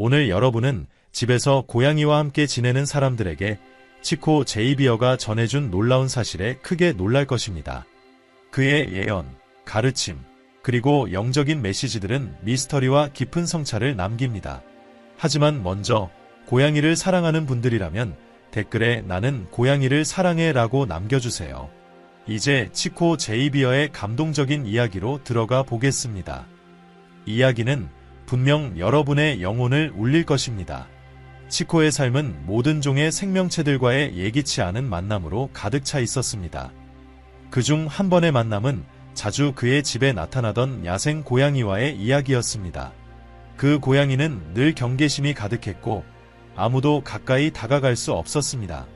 오늘 여러분은 집에서 고양이와 함께 지내는 사람들에게 치코 제이비어가 전해준 놀라운 사실에 크게 놀랄 것입니다. 그의 예언, 가르침, 그리고 영적인 메시지들은 미스터리와 깊은 성찰을 남깁니다. 하지만 먼저 고양이를 사랑하는 분들이라면 댓글에 나는 고양이를 사랑해 라고 남겨주세요. 이제 치코 제이비어의 감동적인 이야기로 들어가 보겠습니다. 이야기는 분명 여러분의 영혼을 울릴 것입니다. 치코의 삶은 모든 종의 생명체들과의 예기치 않은 만남으로 가득 차 있었습니다. 그중 한 번의 만남은 자주 그의 집에 나타나던 야생 고양이와의 이야기였습니다. 그 고양이는 늘 경계심이 가득했고 아무도 가까이 다가갈 수 없었습니다.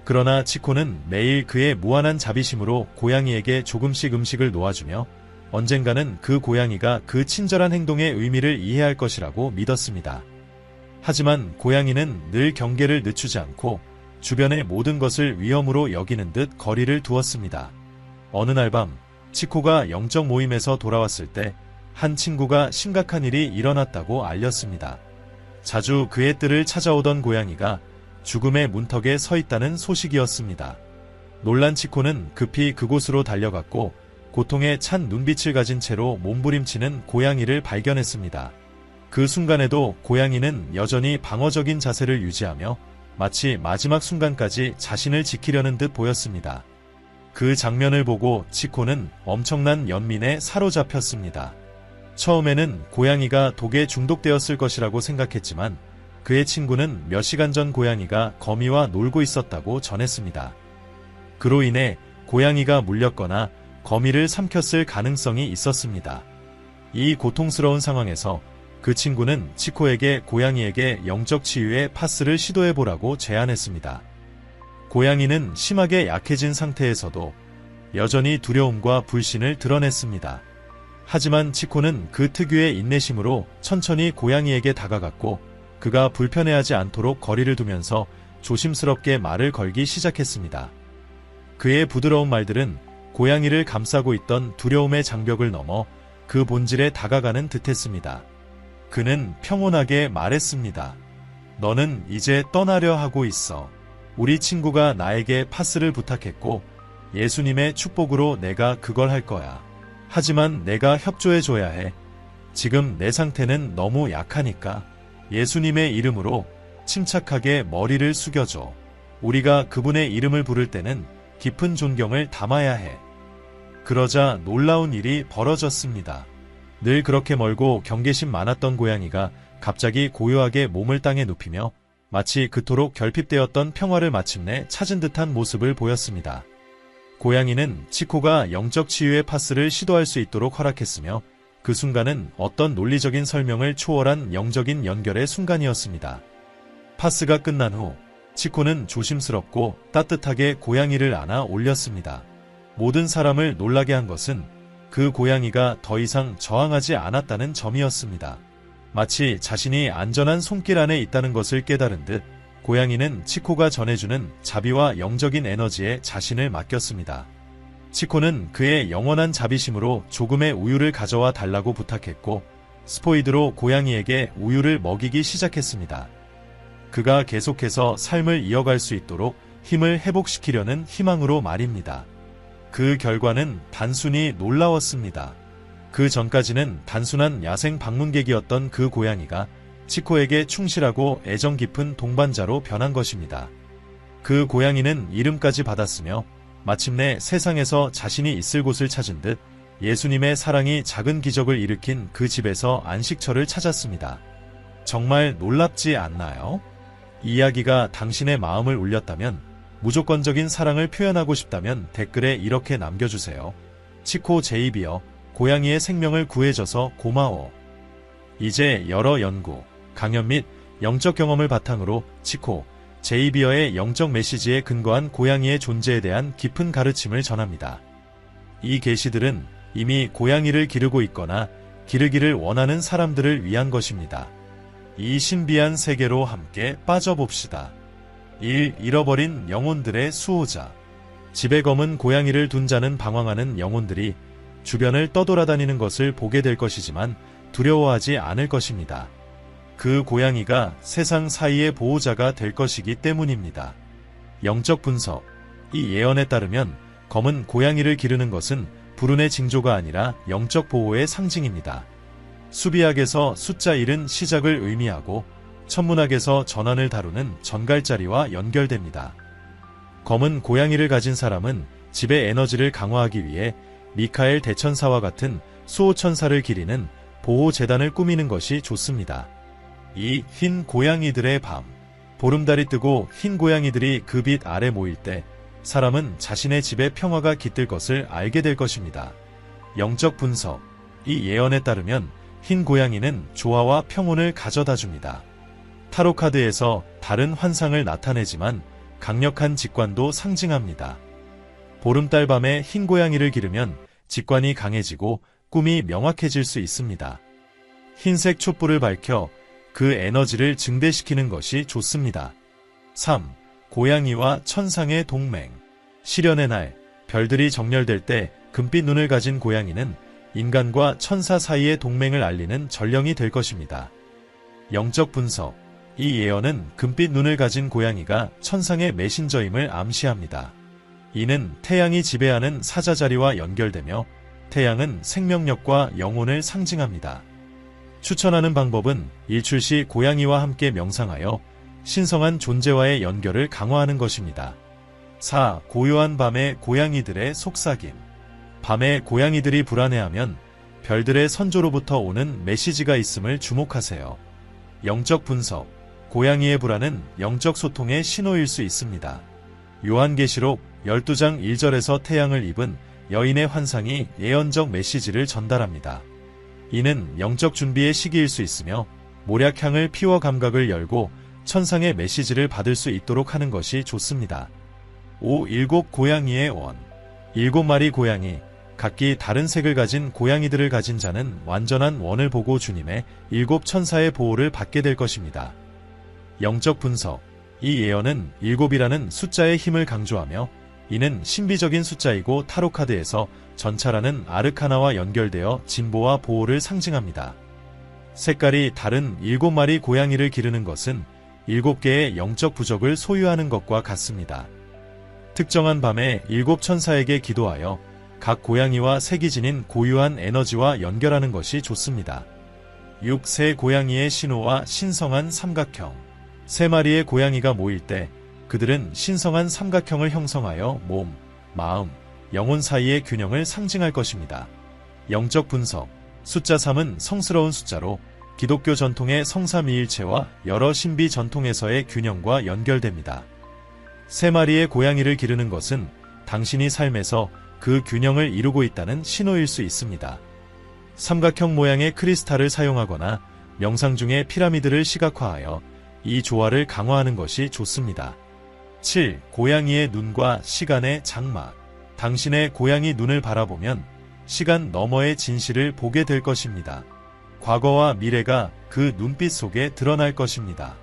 그러나 치코는 매일 그의 무한한 자비심으로 고양이에게 조금씩 음식을 놓아주며 언젠가는 그 고양이가 그 친절한 행동의 의미를 이해할 것이라고 믿었습니다. 하지만 고양이는 늘 경계를 늦추지 않고 주변의 모든 것을 위험으로 여기는 듯 거리를 두었습니다. 어느 날 밤 치코가 영적 모임에서 돌아왔을 때 한 친구가 심각한 일이 일어났다고 알렸습니다. 자주 그의 뜰을 찾아오던 고양이가 죽음의 문턱에 서 있다는 소식이었습니다. 놀란 치코는 급히 그곳으로 달려갔고 고통에 찬 눈빛을 가진 채로 몸부림치는 고양이를 발견했습니다. 그 순간에도 고양이는 여전히 방어적인 자세를 유지하며 마치 마지막 순간까지 자신을 지키려는 듯 보였습니다. 그 장면을 보고 치코는 엄청난 연민에 사로잡혔습니다. 처음에는 고양이가 독에 중독되었을 것이라고 생각했지만 그의 친구는 몇 시간 전 고양이가 거미와 놀고 있었다고 전했습니다. 그로 인해 고양이가 물렸거나 거미를 삼켰을 가능성이 있었습니다. 이 고통스러운 상황에서 그 친구는 치코에게 고양이에게 영적 치유의 파스를 시도해보라고 제안했습니다. 고양이는 심하게 약해진 상태에서도 여전히 두려움과 불신을 드러냈습니다. 하지만 치코는 그 특유의 인내심으로 천천히 고양이에게 다가갔고 그가 불편해하지 않도록 거리를 두면서 조심스럽게 말을 걸기 시작했습니다. 그의 부드러운 말들은 고양이를 감싸고 있던 두려움의 장벽을 넘어 그 본질에 다가가는 듯했습니다. 그는 평온하게 말했습니다. 너는 이제 떠나려 하고 있어. 우리 친구가 나에게 파스를 부탁했고 예수님의 축복으로 내가 그걸 할 거야. 하지만 내가 협조해줘야 해. 지금 내 상태는 너무 약하니까 예수님의 이름으로 침착하게 머리를 숙여줘. 우리가 그분의 이름을 부를 때는 깊은 존경을 담아야 해. 그러자 놀라운 일이 벌어졌습니다. 늘 그렇게 멀고 경계심 많았던 고양이가 갑자기 고요하게 몸을 땅에 눕히며 마치 그토록 결핍되었던 평화를 마침내 찾은 듯한 모습을 보였습니다. 고양이는 치코가 영적 치유의 파스를 시도할 수 있도록 허락했으며 그 순간은 어떤 논리적인 설명을 초월한 영적인 연결의 순간이었습니다. 파스가 끝난 후 치코는 조심스럽고 따뜻하게 고양이를 안아 올렸습니다. 모든 사람을 놀라게 한 것은 그 고양이가 더 이상 저항하지 않았다는 점이었습니다. 마치 자신이 안전한 손길 안에 있다는 것을 깨달은 듯 고양이는 치코가 전해주는 자비와 영적인 에너지에 자신을 맡겼습니다. 치코는 그의 영원한 자비심으로 조금의 우유를 가져와 달라고 부탁했고 스포이드로 고양이에게 우유를 먹이기 시작했습니다. 그가 계속해서 삶을 이어갈 수 있도록 힘을 회복시키려는 희망으로 말입니다. 그 결과는 단순히 놀라웠습니다. 그 전까지는 단순한 야생 방문객이었던 그 고양이가 치코에게 충실하고 애정 깊은 동반자로 변한 것입니다. 그 고양이는 이름까지 받았으며 마침내 세상에서 자신이 있을 곳을 찾은 듯 예수님의 사랑이 작은 기적을 일으킨 그 집에서 안식처를 찾았습니다. 정말 놀랍지 않나요? 이야기가 당신의 마음을 울렸다면, 무조건적인 사랑을 표현하고 싶다면 댓글에 이렇게 남겨주세요. 치코 제이비어, 고양이의 생명을 구해줘서 고마워. 이제 여러 연구, 강연 및 영적 경험을 바탕으로 치코 제이비어의 영적 메시지에 근거한 고양이의 존재에 대한 깊은 가르침을 전합니다. 이 게시들은 이미 고양이를 기르고 있거나 기르기를 원하는 사람들을 위한 것입니다. 이 신비한 세계로 함께 빠져봅시다. 1. 잃어버린 영혼들의 수호자. 집에 검은 고양이를 둔 자는 방황하는 영혼들이 주변을 떠돌아다니는 것을 보게 될 것이지만 두려워하지 않을 것입니다. 그 고양이가 세상 사이의 보호자가 될 것이기 때문입니다. 영적 분석. 이 예언에 따르면 검은 고양이를 기르는 것은 불운의 징조가 아니라 영적 보호의 상징입니다. 수비학에서 숫자 1은 시작을 의미하고 천문학에서 전환을 다루는 전갈자리와 연결됩니다. 검은 고양이를 가진 사람은 집의 에너지를 강화하기 위해 미카엘 대천사와 같은 수호천사를 기리는 보호재단을 꾸미는 것이 좋습니다. 이 흰 고양이들의 밤. 보름달이 뜨고 흰 고양이들이 그 빛 아래 모일 때 사람은 자신의 집에 평화가 깃들 것을 알게 될 것입니다. 영적 분석. 이 예언에 따르면 흰 고양이는 조화와 평온을 가져다 줍니다. 타로 카드에서 다른 환상을 나타내지만 강력한 직관도 상징합니다. 보름달 밤에 흰 고양이를 기르면 직관이 강해지고 꿈이 명확해질 수 있습니다. 흰색 촛불을 밝혀 그 에너지를 증대시키는 것이 좋습니다. 3. 고양이와 천상의 동맹. 시련의 날, 별들이 정렬될 때 금빛 눈을 가진 고양이는 인간과 천사 사이의 동맹을 알리는 전령이 될 것입니다. 영적 분석. 이 예언은 금빛 눈을 가진 고양이가 천상의 메신저임을 암시합니다. 이는 태양이 지배하는 사자자리와 연결되며 태양은 생명력과 영혼을 상징합니다. 추천하는 방법은 일출 시 고양이와 함께 명상하여 신성한 존재와의 연결을 강화하는 것입니다. 4. 고요한 밤의 고양이들의 속삭임. 밤에 고양이들이 불안해하면 별들의 선조로부터 오는 메시지가 있음을 주목하세요. 영적 분석. 고양이의 불안은 영적 소통의 신호일 수 있습니다. 요한계시록 12장 1절에서 태양을 입은 여인의 환상이 예언적 메시지를 전달합니다. 이는 영적 준비의 시기일 수 있으며 모략향을 피워 감각을 열고 천상의 메시지를 받을 수 있도록 하는 것이 좋습니다. 5. 일곱 고양이의 원. 7마리 고양이, 각기 다른 색을 가진 고양이들을 가진 자는 완전한 원을 보고 주님의 7 천사의 보호를 받게 될 것입니다. 영적 분석. 이 예언은 7이라는 숫자의 힘을 강조하며 이는 신비적인 숫자이고 타로카드에서 전차라는 아르카나와 연결되어 진보와 보호를 상징합니다. 색깔이 다른 7마리 고양이를 기르는 것은 7개의 영적 부적을 소유하는 것과 같습니다. 특정한 밤에 7 천사에게 기도하여 각 고양이와 색이 지닌 고유한 에너지와 연결하는 것이 좋습니다. 6. 세 고양이의 신호와 신성한 삼각형. 3마리의 고양이가 모일 때 그들은 신성한 삼각형을 형성하여 몸, 마음, 영혼 사이의 균형을 상징할 것입니다. 영적 분석. 숫자 3은 성스러운 숫자로 기독교 전통의 성삼위일체와 여러 신비 전통에서의 균형과 연결됩니다. 3마리의 고양이를 기르는 것은 당신이 삶에서 그 균형을 이루고 있다는 신호일 수 있습니다. 삼각형 모양의 크리스탈을 사용하거나 명상 중에 피라미드를 시각화하여 이 조화를 강화하는 것이 좋습니다. 7. 고양이의 눈과 시간의 장막. 당신의 고양이 눈을 바라보면 시간 너머의 진실을 보게 될 것입니다. 과거와 미래가 그 눈빛 속에 드러날 것입니다.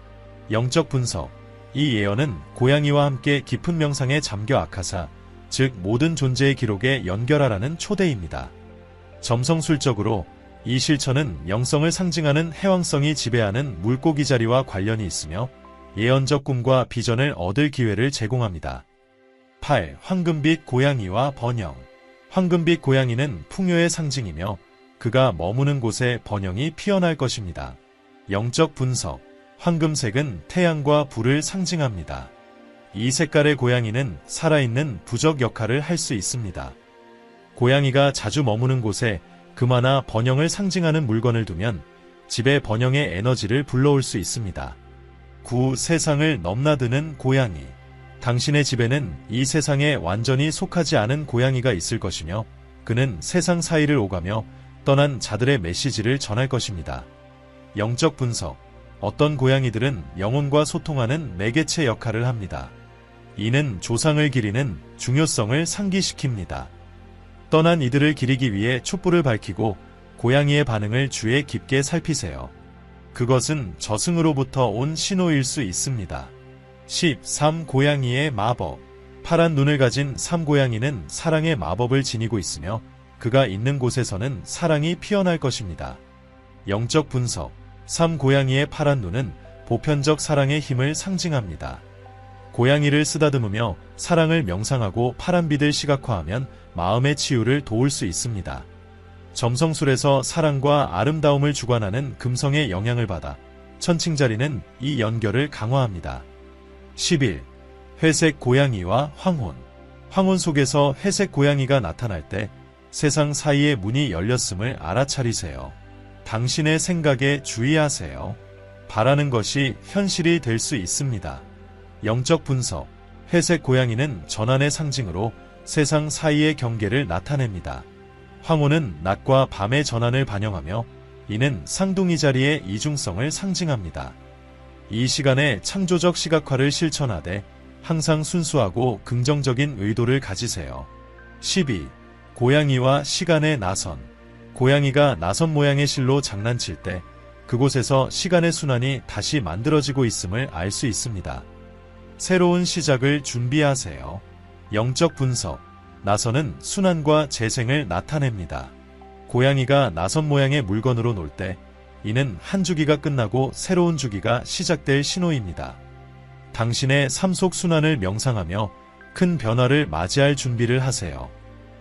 영적 분석. 이 예언은 고양이와 함께 깊은 명상에 잠겨 아카사, 즉 모든 존재의 기록에 연결하라는 초대입니다. 점성술적으로 이 실천은 영성을 상징하는 해왕성이 지배하는 물고기 자리와 관련이 있으며 예언적 꿈과 비전을 얻을 기회를 제공합니다. 8. 황금빛 고양이와 번영. 황금빛 고양이는 풍요의 상징이며 그가 머무는 곳에 번영이 피어날 것입니다. 영적 분석. 황금색은 태양과 불을 상징합니다. 이 색깔의 고양이는 살아있는 부적 역할을 할 수 있습니다. 고양이가 자주 머무는 곳에 금화나 번영을 상징하는 물건을 두면 집에 번영의 에너지를 불러올 수 있습니다. 9. 세상을 넘나드는 고양이. 당신의 집에는 이 세상에 완전히 속하지 않은 고양이가 있을 것이며 그는 세상 사이를 오가며 떠난 자들의 메시지를 전할 것입니다. 영적 분석. 어떤 고양이들은 영혼과 소통하는 매개체 역할을 합니다. 이는 조상을 기리는 중요성을 상기시킵니다. 떠난 이들을 기리기 위해 촛불을 밝히고 고양이의 반응을 주의 깊게 살피세요. 그것은 저승으로부터 온 신호일 수 있습니다. 13. 고양이의 마법. 파란 눈을 가진 삼고양이는 사랑의 마법을 지니고 있으며 그가 있는 곳에서는 사랑이 피어날 것입니다. 영적 분석. 3. 고양이의 파란 눈은 보편적 사랑의 힘을 상징합니다. 고양이를 쓰다듬으며 사랑을 명상하고 파란빛을 시각화하면 마음의 치유를 도울 수 있습니다. 점성술에서 사랑과 아름다움을 주관하는 금성의 영향을 받아 천칭자리는 이 연결을 강화합니다. 11. 회색 고양이와 황혼. 황혼 속에서 회색 고양이가 나타날 때 세상 사이의 문이 열렸음을 알아차리세요. 당신의 생각에 주의하세요. 바라는 것이 현실이 될 수 있습니다. 영적 분석. 회색 고양이는 전환의 상징으로 세상 사이의 경계를 나타냅니다. 황혼은 낮과 밤의 전환을 반영하며 이는 쌍둥이 자리의 이중성을 상징합니다. 이 시간에 창조적 시각화를 실천하되 항상 순수하고 긍정적인 의도를 가지세요. 12. 고양이와 시간의 나선. 고양이가 나선 모양의 실로 장난칠 때 그곳에서 시간의 순환이 다시 만들어지고 있음을 알 수 있습니다. 새로운 시작을 준비하세요. 영적 분석. 나선은 순환과 재생을 나타냅니다. 고양이가 나선 모양의 물건으로 놀 때 이는 한 주기가 끝나고 새로운 주기가 시작될 신호입니다. 당신의 삶 속 순환을 명상하며 큰 변화를 맞이할 준비를 하세요.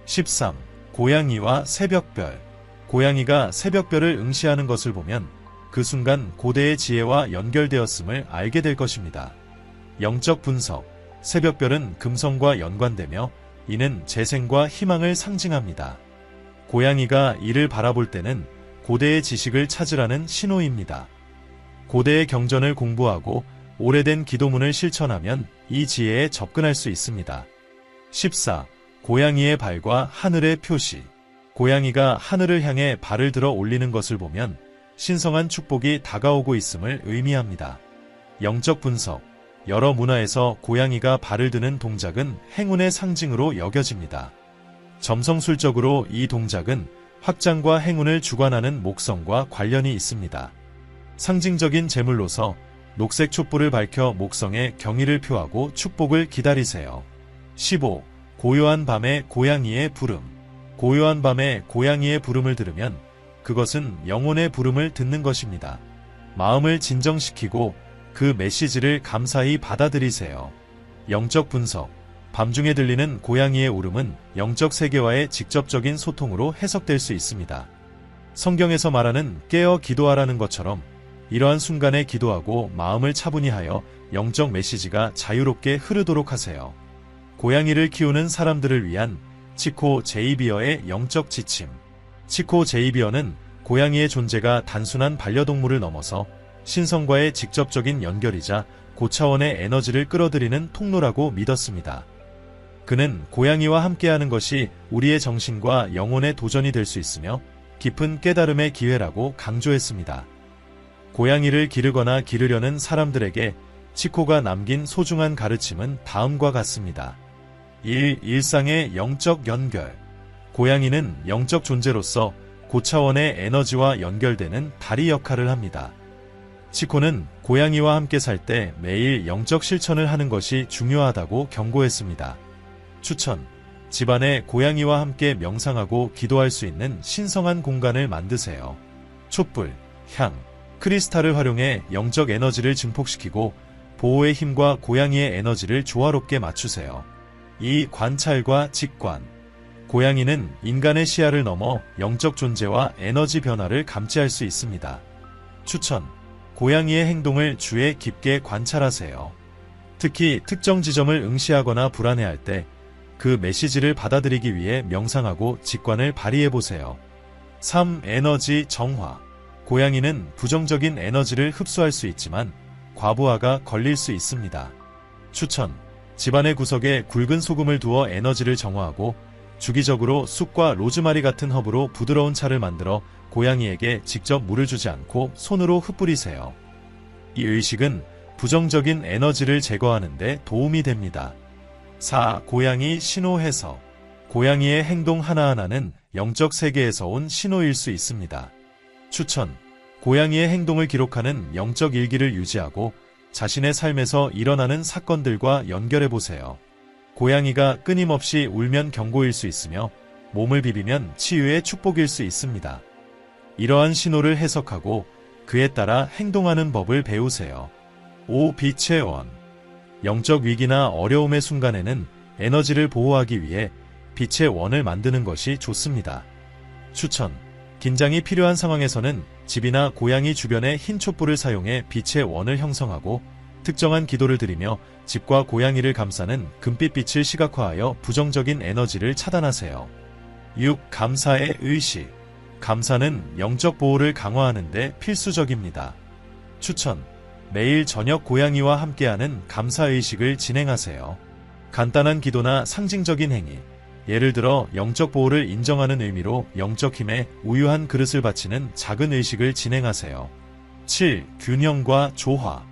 13. 고양이와 새벽별. 고양이가 새벽별을 응시하는 것을 보면 그 순간 고대의 지혜와 연결되었음을 알게 될 것입니다. 영적 분석. 새벽별은 금성과 연관되며 이는 재생과 희망을 상징합니다. 고양이가 이를 바라볼 때는 고대의 지식을 찾으라는 신호입니다. 고대의 경전을 공부하고 오래된 기도문을 실천하면 이 지혜에 접근할 수 있습니다. 14. 고양이의 발과 하늘의 표시. 고양이가 하늘을 향해 발을 들어 올리는 것을 보면 신성한 축복이 다가오고 있음을 의미합니다. 영적 분석. 여러 문화에서 고양이가 발을 드는 동작은 행운의 상징으로 여겨집니다. 점성술적으로 이 동작은 확장과 행운을 주관하는 목성과 관련이 있습니다. 상징적인 제물로서 녹색 촛불을 밝혀 목성에 경의를 표하고 축복을 기다리세요. 15. 고요한 밤에 고양이의 부름. 고요한 밤에 고양이의 부름을 들으면 그것은 영혼의 부름을 듣는 것입니다. 마음을 진정시키고 그 메시지를 감사히 받아들이세요. 영적 분석. 밤중에 들리는 고양이의 울음은 영적 세계와의 직접적인 소통으로 해석될 수 있습니다. 성경에서 말하는 깨어 기도하라는 것처럼 이러한 순간에 기도하고 마음을 차분히 하여 영적 메시지가 자유롭게 흐르도록 하세요. 고양이를 키우는 사람들을 위한 치코 제이비어의 영적 지침. 치코 제이비어는 고양이의 존재가 단순한 반려동물을 넘어서 신성과의 직접적인 연결이자 고차원의 에너지를 끌어들이는 통로라고 믿었습니다. 그는 고양이와 함께하는 것이 우리의 정신과 영혼의 도전이 될 수 있으며 깊은 깨달음의 기회라고 강조했습니다. 고양이를 기르거나 기르려는 사람들에게 치코가 남긴 소중한 가르침은 다음과 같습니다. 1. 일상의 영적 연결. 고양이는 영적 존재로서 고차원의 에너지와 연결되는 다리 역할을 합니다. 치코는 고양이와 함께 살 때 매일 영적 실천을 하는 것이 중요하다고 경고했습니다. 추천. 집안에 고양이와 함께 명상하고 기도할 수 있는 신성한 공간을 만드세요. 촛불, 향, 크리스탈을 활용해 영적 에너지를 증폭시키고 보호의 힘과 고양이의 에너지를 조화롭게 맞추세요. 2. 관찰과 직관. 고양이는 인간의 시야를 넘어 영적 존재와 에너지 변화를 감지할 수 있습니다. 추천. 고양이의 행동을 주의 깊게 관찰하세요. 특히 특정 지점을 응시하거나 불안해할 때 그 메시지를 받아들이기 위해 명상하고 직관을 발휘해보세요. 3. 에너지 정화. 고양이는 부정적인 에너지를 흡수할 수 있지만 과부하가 걸릴 수 있습니다. 추천. 집안의 구석에 굵은 소금을 두어 에너지를 정화하고 주기적으로 쑥과 로즈마리 같은 허브로 부드러운 차를 만들어 고양이에게 직접 물을 주지 않고 손으로 흩뿌리세요. 이 의식은 부정적인 에너지를 제거하는 데 도움이 됩니다. 4. 고양이 신호 해석. 고양이의 행동 하나하나는 영적 세계에서 온 신호일 수 있습니다. 추천. 고양이의 행동을 기록하는 영적 일기를 유지하고 자신의 삶에서 일어나는 사건들과 연결해보세요. 고양이가 끊임없이 울면 경고일 수 있으며 몸을 비비면 치유의 축복일 수 있습니다. 이러한 신호를 해석하고 그에 따라 행동하는 법을 배우세요. 5. 빛의 원. 영적 위기나 어려움의 순간에는 에너지를 보호하기 위해 빛의 원을 만드는 것이 좋습니다. 추천. 긴장이 필요한 상황에서는 집이나 고양이 주변에 흰 촛불을 사용해 빛의 원을 형성하고 특정한 기도를 드리며 집과 고양이를 감싸는 금빛빛을 시각화하여 부정적인 에너지를 차단하세요. 6. 감사의 의식. 감사는 영적 보호를 강화하는 데 필수적입니다. 추천. 매일 저녁 고양이와 함께하는 감사의식을 진행하세요. 간단한 기도나 상징적인 행위, 예를 들어 영적 보호를 인정하는 의미로 영적 힘에 우유 한 그릇을 바치는 작은 의식을 진행하세요. 7. 균형과 조화.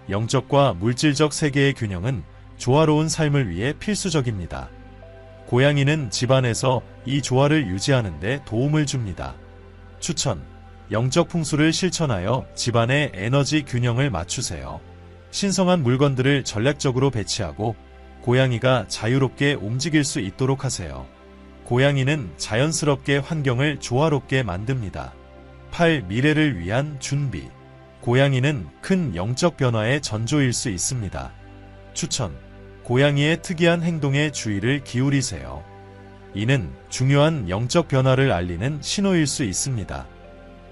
영적과 물질적 세계의 균형은 조화로운 삶을 위해 필수적입니다. 고양이는 집안에서 이 조화를 유지하는 데 도움을 줍니다. 추천. 영적 풍수를 실천하여 집안의 에너지 균형을 맞추세요. 신성한 물건들을 전략적으로 배치하고 고양이가 자유롭게 움직일 수 있도록 하세요. 고양이는 자연스럽게 환경을 조화롭게 만듭니다. 8. 미래를 위한 준비. 고양이는 큰 영적 변화의 전조일 수 있습니다. 추천. 고양이의 특이한 행동에 주의를 기울이세요. 이는 중요한 영적 변화를 알리는 신호일 수 있습니다.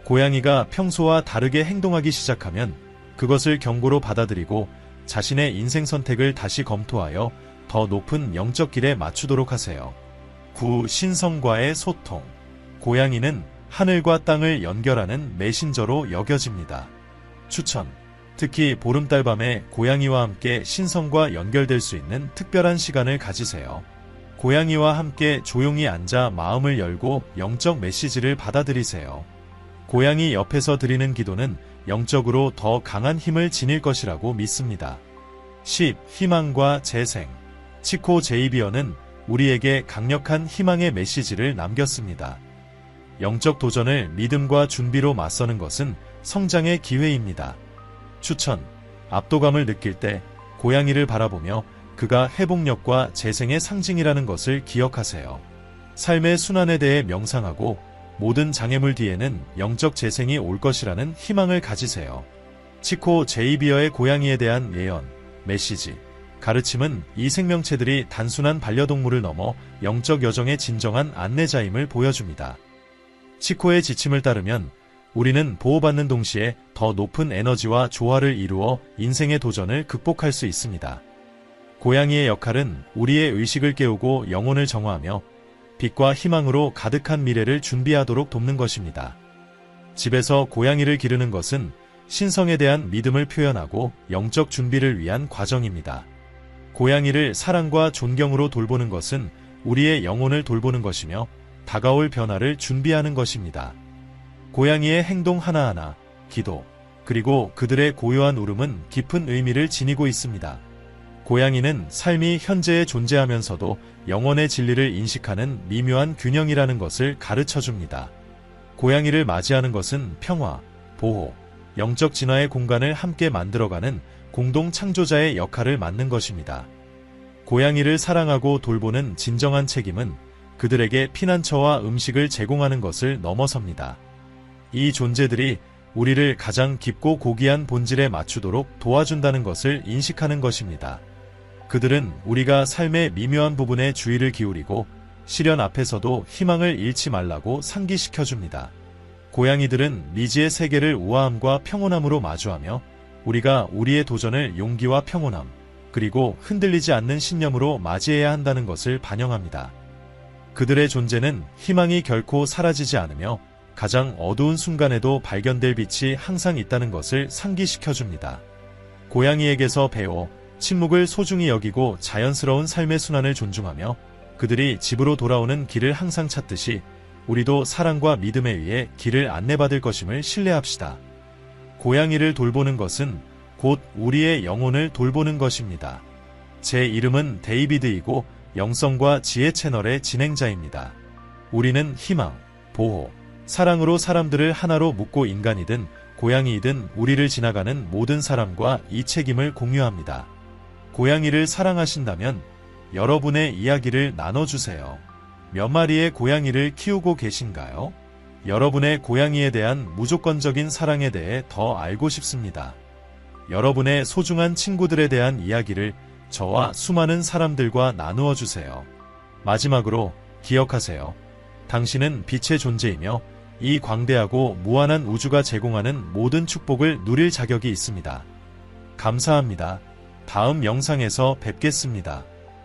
고양이가 평소와 다르게 행동하기 시작하면 그것을 경고로 받아들이고 자신의 인생 선택을 다시 검토하여 더 높은 영적 길에 맞추도록 하세요. 9. 신성과의 소통. 고양이는 하늘과 땅을 연결하는 메신저로 여겨집니다. 추천. 특히 보름달 밤에 고양이와 함께 신성과 연결될 수 있는 특별한 시간을 가지세요. 고양이와 함께 조용히 앉아 마음을 열고 영적 메시지를 받아들이세요. 고양이 옆에서 드리는 기도는 영적으로 더 강한 힘을 지닐 것이라고 믿습니다. 10. 희망과 재생. 치코 제이비어는 우리에게 강력한 희망의 메시지를 남겼습니다. 영적 도전을 믿음과 준비로 맞서는 것은 성장의 기회입니다. 추천. 압도감을 느낄 때 고양이를 바라보며 그가 회복력과 재생의 상징이라는 것을 기억하세요. 삶의 순환에 대해 명상하고 모든 장애물 뒤에는 영적 재생이 올 것이라는 희망을 가지세요. 치코 제이비어의 고양이에 대한 예언, 메시지, 가르침은 이 생명체들이 단순한 반려동물을 넘어 영적 여정의 진정한 안내자임을 보여줍니다. 치코의 지침을 따르면 우리는 보호받는 동시에 더 높은 에너지와 조화를 이루어 인생의 도전을 극복할 수 있습니다. 고양이의 역할은 우리의 의식을 깨우고 영혼을 정화하며 빛과 희망으로 가득한 미래를 준비하도록 돕는 것입니다. 집에서 고양이를 기르는 것은 신성에 대한 믿음을 표현하고 영적 준비를 위한 과정입니다. 고양이를 사랑과 존경으로 돌보는 것은 우리의 영혼을 돌보는 것이며 다가올 변화를 준비하는 것입니다. 고양이의 행동 하나하나, 기도, 그리고 그들의 고요한 울음은 깊은 의미를 지니고 있습니다. 고양이는 삶이 현재에 존재하면서도 영혼의 진리를 인식하는 미묘한 균형이라는 것을 가르쳐줍니다. 고양이를 맞이하는 것은 평화, 보호, 영적 진화의 공간을 함께 만들어가는 공동 창조자의 역할을 맡는 것입니다. 고양이를 사랑하고 돌보는 진정한 책임은 그들에게 피난처와 음식을 제공하는 것을 넘어섭니다. 이 존재들이 우리를 가장 깊고 고귀한 본질에 맞추도록 도와준다는 것을 인식하는 것입니다. 그들은 우리가 삶의 미묘한 부분에 주의를 기울이고 시련 앞에서도 희망을 잃지 말라고 상기시켜줍니다. 고양이들은 미지의 세계를 우아함과 평온함으로 마주하며 우리가 우리의 도전을 용기와 평온함, 그리고 흔들리지 않는 신념으로 맞이해야 한다는 것을 반영합니다. 그들의 존재는 희망이 결코 사라지지 않으며 가장 어두운 순간에도 발견될 빛이 항상 있다는 것을 상기시켜줍니다. 고양이에게서 배워 침묵을 소중히 여기고 자연스러운 삶의 순환을 존중하며 그들이 집으로 돌아오는 길을 항상 찾듯이 우리도 사랑과 믿음에 의해 길을 안내받을 것임을 신뢰합시다. 고양이를 돌보는 것은 곧 우리의 영혼을 돌보는 것입니다. 제 이름은 데이비드이고 영성과 지혜 채널의 진행자입니다. 우리는 희망, 보호, 사랑으로 사람들을 하나로 묶고 인간이든 고양이이든 우리를 지나가는 모든 사람과 이 책임을 공유합니다. 고양이를 사랑하신다면 여러분의 이야기를 나눠주세요. 몇 마리의 고양이를 키우고 계신가요? 여러분의 고양이에 대한 무조건적인 사랑에 대해 더 알고 싶습니다. 여러분의 소중한 친구들에 대한 이야기를 저와 수많은 사람들과 나누어 주세요. 마지막으로 기억하세요. 당신은 빛의 존재이며 이 광대하고 무한한 우주가 제공하는 모든 축복을 누릴 자격이 있습니다. 감사합니다. 다음 영상에서 뵙겠습니다.